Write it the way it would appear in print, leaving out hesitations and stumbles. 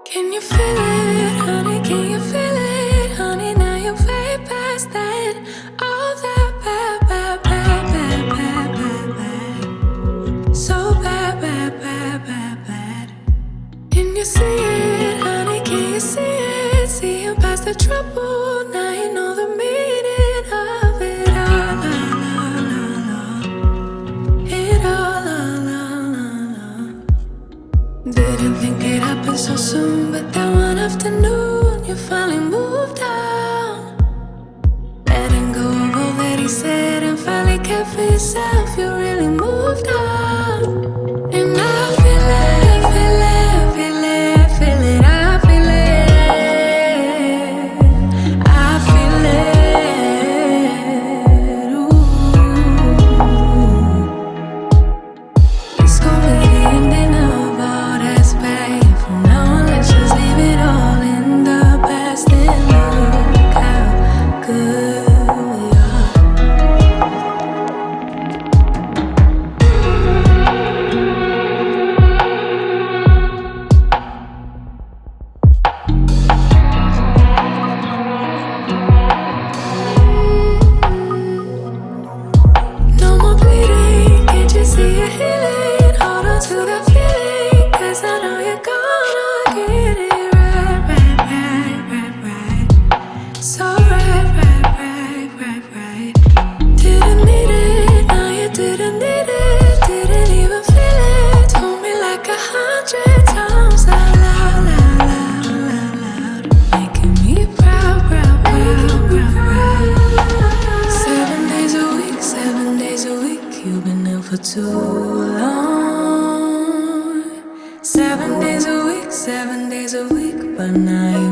Can you feel it, honey? Can you feel it, honey? Now you're way past that. All that bad, bad, bad, bad, bad, bad, bad. So bad, bad, bad, bad, bad. Can you see it, honey? Can you see it? See you past the trouble. Now you know the meaning of it all. It all. Didn't think it happened so soon, but that one afternoon you finally moved on. Letting go of all that he said and finally kept for yourself. You really moved on. And I feel it, feel it, feel it, feel it. I feel it, I feel it. Ooh. It's gonna be the ending of all that's bad. From now on, let's just leave it all in the past and look how good we are. No more bleeding, can't you see it healing? Hold on to that feeling, 'cause I know you're gonna get it right, right, right, right, right. So right, right, right, right, right. Didn't need it, now you didn't need it. Didn't even feel it. Told me like 100 times out loud, loud, loud, loud, loud. Making me proud, proud, proud, proud, proud. 7 days a week, 7 days a week. You've been ill for too long. 7 days a week, 7 days a week. But now you